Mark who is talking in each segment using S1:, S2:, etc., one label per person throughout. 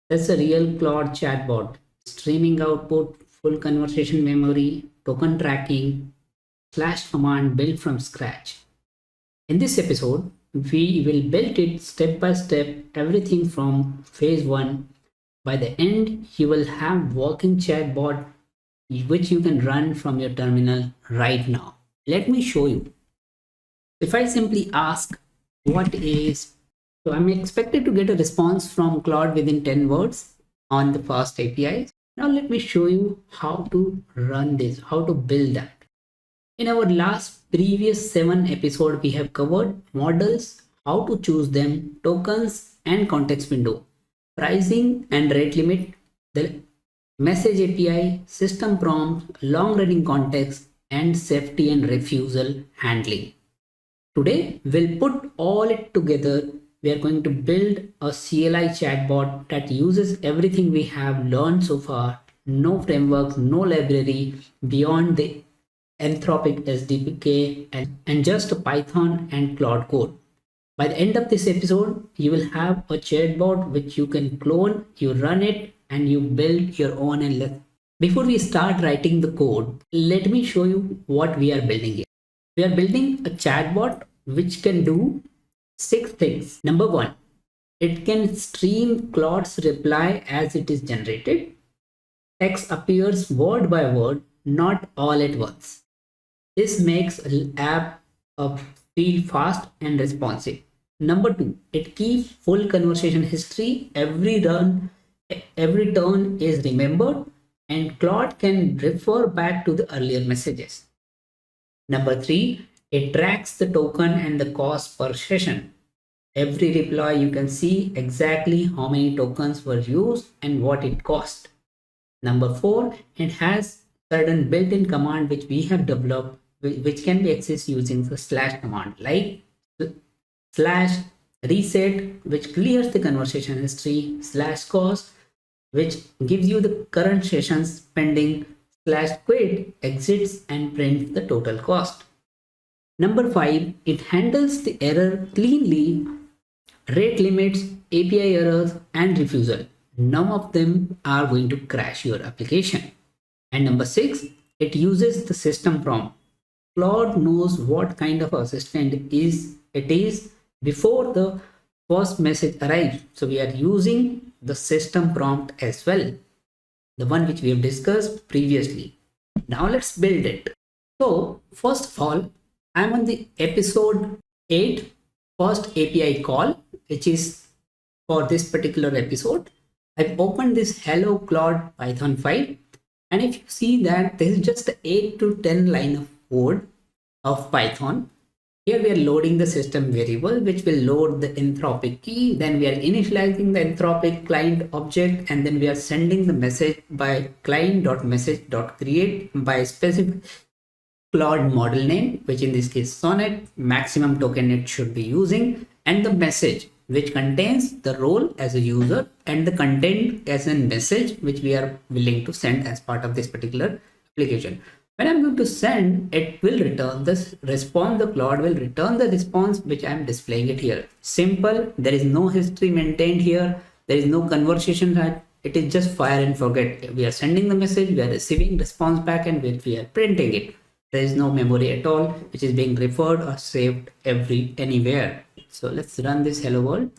S1: That's a real Claude chatbot. Streaming output, full conversation memory, token tracking, slash command built from scratch. In this episode, we will build it step by step, everything from phase 1. By the end, you will have working chatbot which you can run from your terminal right now. Let me show you. If I simply ask what is, so I'm expected to get a response from Claude within 10 words on the fast APIs. Now let me show you how to run this, how to build that. In our last previous 7 episodes, we have covered models, how to choose them, tokens and context window, pricing and rate limit, the message API, system prompt, long running context, and safety and refusal handling. Today, we'll put all it together. We are going to build a CLI chatbot that uses everything we have learned so far. No framework, no library beyond the Anthropic SDK and just Python and Claude code. By the end of this episode, you will have a chatbot which you can clone, you run it, and you build your own. And before we start writing the code, let me show you what we are building here. We are building a chatbot which can do 6 things. Number 1, it can stream Claude's reply as it is generated. Text appears word by word, not all at once. This makes an app feel fast and responsive. Number 2, it keeps full conversation history. Every turn is remembered and Claude can refer back to the earlier messages. Number 3, it tracks the token and the cost per session. Every reply you can see exactly how many tokens were used and what it cost. Number 4, it has certain built-in command which we have developed which can be accessed using the slash command, like slash reset which clears the conversation history, slash cost which gives you the current sessions pending, slash quit exits and prints the total cost. Number 5, it handles the error cleanly, rate limits, API errors and refusal. None of them are going to crash your application. And number 6, it uses the system prompt. Claude knows what kind of assistant it is before the first message arrives. So we are using the system prompt as well, the one which we have discussed previously. Now let's build it. So first of all, I'm on the episode 8 first API call, which is for this particular episode. I've opened this hello Claude Python file, and if you see that this is just 8 to 10 line of code of Python. Here we are loading the system variable which will load the Anthropic key. Then we are initializing the Anthropic client object, and then we are sending the message by client.message.create by specific Claude model name, which in this case Sonnet, maximum token it should be using, and the message which contains the role as a user and the content as a message which we are willing to send as part of this particular application. When I'm going to send, it will return this response. The Claude will return the response which I'm displaying it here. Simple. There is no history maintained here. There is no conversation. It is just fire and forget. We are sending the message, we are receiving response back, and we are printing it. There is no memory at all which is being referred or saved anywhere. So let's run this hello world.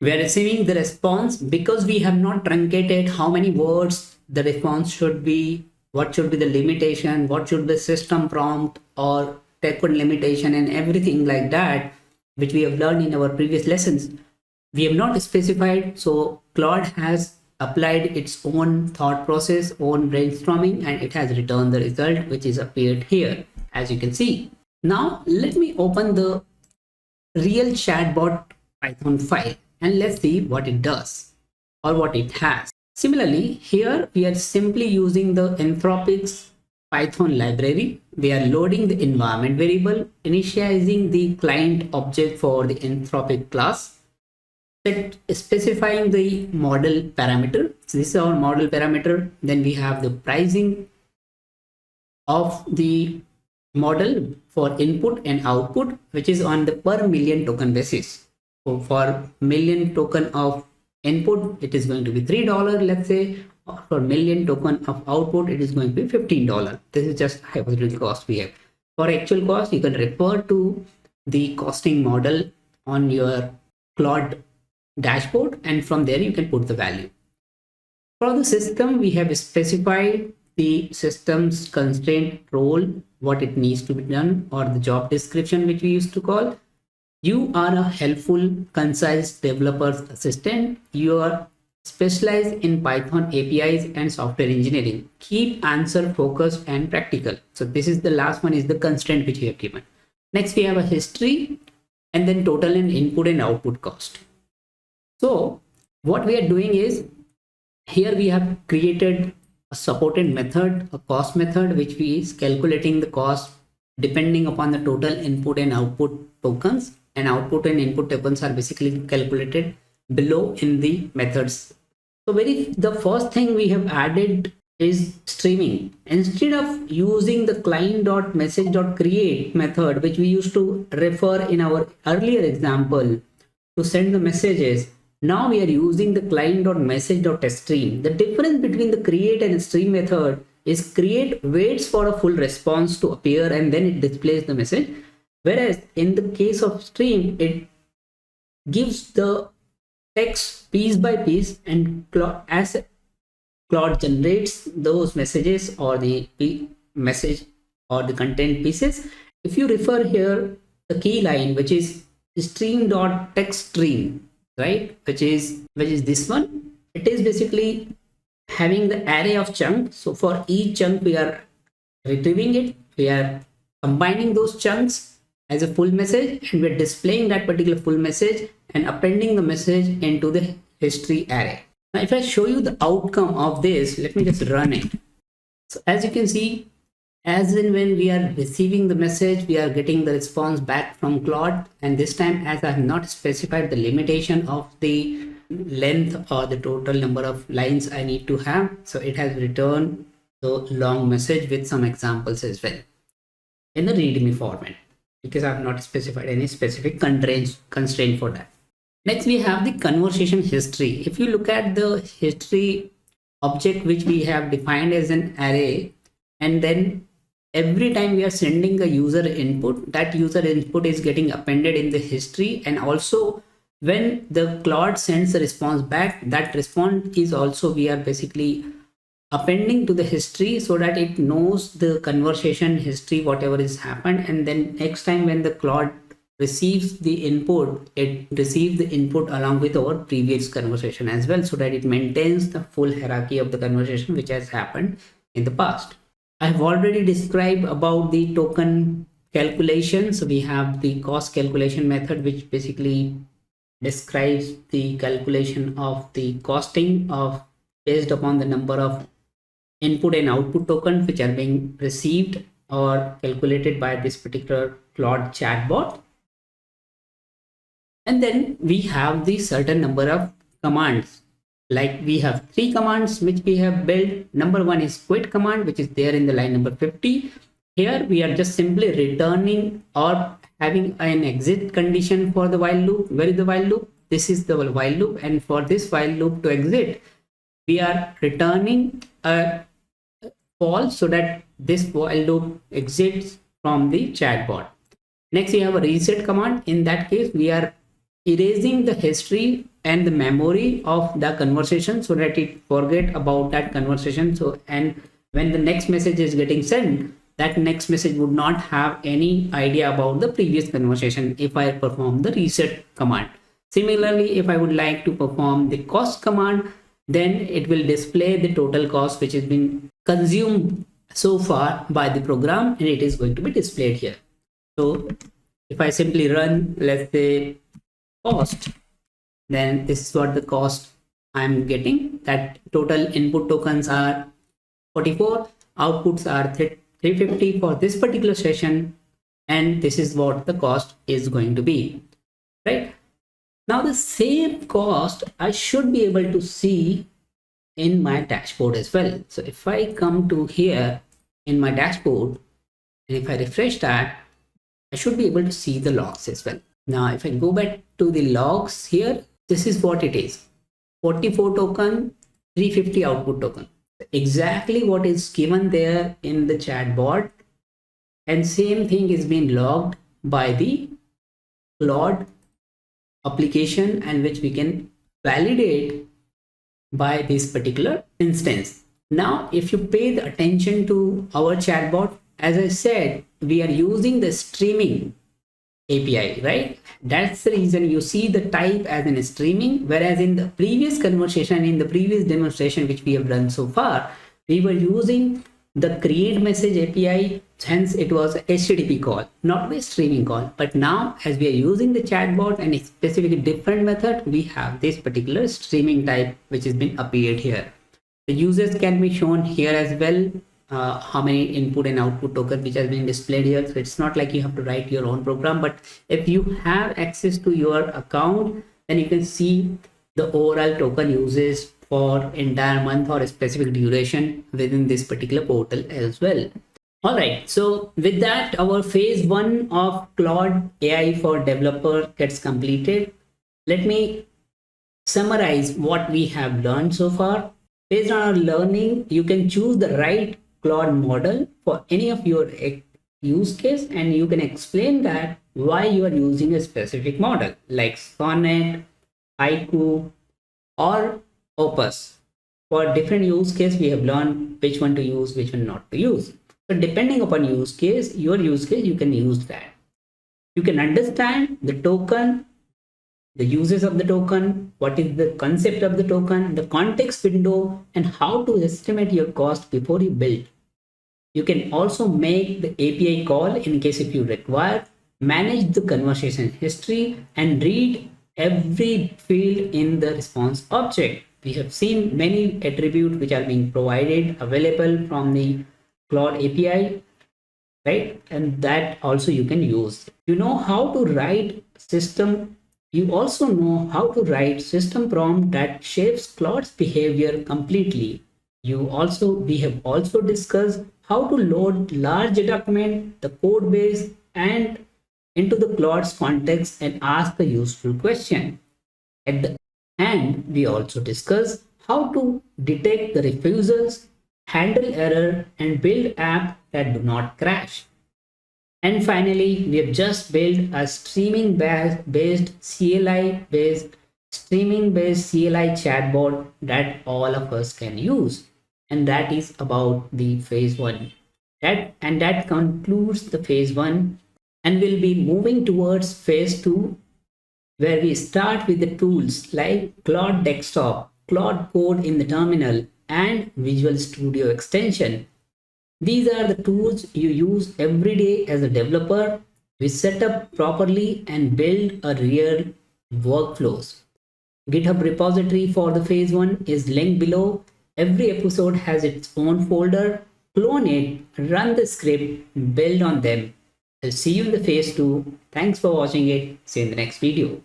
S1: We are receiving the response because we have not truncated how many words the response should be, what should be the limitation, what should be the system prompt or token limitation and everything like that, which we have learned in our previous lessons. We have not specified, so Claude has applied its own thought process, own brainstorming, and it has returned the result which is appeared here, as you can see. Now let me open the real chatbot Python file and let's see what it does or what it has. Similarly, here we are simply using the Anthropic's Python library. We are loading the environment variable, initializing the client object for the Anthropic class, specifying the model parameter. So this is our model parameter. Then we have the pricing of the model for input and output, which is on the per million token basis. So for million token of input, it is going to be $3, let's say. Or for million token of output, it is going to be $15. This is just hypothetical cost we have. For actual cost, you can refer to the costing model on your Claude dashboard, and from there you can put the value. For the system, we have specified the system's constraint role, what it needs to be done, or the job description, which we used to call. You are a helpful, concise developer's assistant. You are specialized in Python APIs and software engineering. Keep answer focused and practical. So this is the last one, is the constraint which we have given. Next, we have a history, and then total and input and output cost. So what we are doing is, here we have created a supported method, a cost method, which is calculating the cost depending upon the total input and output tokens, and output and input tokens are basically calculated below in the methods. So the first thing we have added is streaming. Instead of using the client.message.create method, which we used to refer in our earlier example to send the messages, now we are using the client.message.stream. The difference between the create and stream method is create waits for a full response to appear and then it displays the message. Whereas in the case of stream, it gives the text piece by piece, and as Claude generates those messages or the message or the content pieces. If you refer here, the key line, which is stream.textstream, right, which is this one, it is basically having the array of chunks. So for each chunk we are retrieving it, we are combining those chunks as a full message, and we're displaying that particular full message and appending the message into the history array. Now if I show you the outcome of this, let me just run it. So as you can see, as in when we are receiving the message, we are getting the response back from Claude, and this time, as I have not specified the limitation of the length or the total number of lines I need to have, so it has returned the long message with some examples as well in the readme format, because I have not specified any specific constraint for that. Next, we have the conversation history. If you look at the history object, which we have defined as an array, and then every time we are sending a user input, that user input is getting appended in the history, and also when the Claude sends the response back, that response is also, we are basically appending to the history so that it knows the conversation history, whatever has happened. And then next time when the Claude receives the input, it receives the input along with our previous conversation as well, so that it maintains the full hierarchy of the conversation which has happened in the past. I have already described about the token calculation. So we have the cost calculation method, which basically describes the calculation of the costing of based upon the number of input and output tokens which are being received or calculated by this particular Claude chatbot. And then we have the certain number of commands. Like we have 3 commands which we have built. Number 1 is quit command, which is there in the line number 50. Here we are just simply returning or having an exit condition for the while loop. Where is the while loop? This is the while loop, and for this while loop to exit, we are returning a false so that this while loop exits from the chatbot. Next, we have a reset command. In that case, we are erasing the history and the memory of the conversation so that it forget about that conversation. So, and when the next message is getting sent, that next message would not have any idea about the previous conversation if I perform the reset command. Similarly, if I would like to perform the cost command, then it will display the total cost which has been consumed so far by the program, and it is going to be displayed here. So if I simply run, let's say, cost, then this is what the cost I'm getting. That total input tokens are 44, outputs are 350 for this particular session, and this is what the cost is going to be, right? Now the same cost I should be able to see in my dashboard as well. So if I come to here in my dashboard, and if I refresh that, I should be able to see the logs as well. Now if I go back to the logs here, this is what it is. 44 token, 350 output token. Exactly what is given there in the chatbot, and same thing is being logged by the Claude application, and which we can validate by this particular instance. Now, if you pay the attention to our chatbot, as I said, we are using the streaming API, right? That's the reason you see the type as in streaming, whereas in the previous conversation, in the previous demonstration which we have done so far, we were using the create message API, hence it was a HTTP call, not a streaming call. But now, as we are using the chatbot and a specifically different method, we have this particular streaming type which has been appeared here. The users can be shown here as well, how many input and output token which has been displayed here. So it's not like you have to write your own program, but if you have access to your account, then you can see the overall token uses for entire month or a specific duration within this particular portal as well. All right, so with that, our phase 1 of Claude AI for developer gets completed. Let me summarize what we have learned so far. Based on our learning, you can choose the right Claude model for any of your use case, and you can explain that why you are using a specific model like Sonnet, Haiku, or Opus. For different use case, we have learned which one to use, which one not to use. So depending upon use case, your use case, you can use that. You can understand the token, the uses of the token, what is the concept of the token, the context window, and how to estimate your cost before you build. You can also make the API call in case if you require, manage the conversation history, and read every field in the response object. We have seen many attributes which are being provided, available from the Claude API, right? And that also you can use. You know how to write system. You also know how to write system prompt that shapes Claude's behavior completely. We have also discussed how to load large document, the code base, and into the Claude's context and ask a useful question. At the end, we also discuss how to detect the refusals, handle error, and build apps that do not crash. And finally, we have just built a streaming based CLI chatbot that all of us can use. And that is about the phase 1. That concludes the phase 1, and we'll be moving towards phase 2, where we start with the tools like Claude Desktop, Claude Code in the terminal, and Visual Studio extension. These are the tools you use every day as a developer. We set up properly and build a real workflows. GitHub repository for the phase 1 is linked below. Every episode has its own folder. Clone it, run the script, build on them. I'll see you in the phase 2. Thanks for watching it. See you in the next video.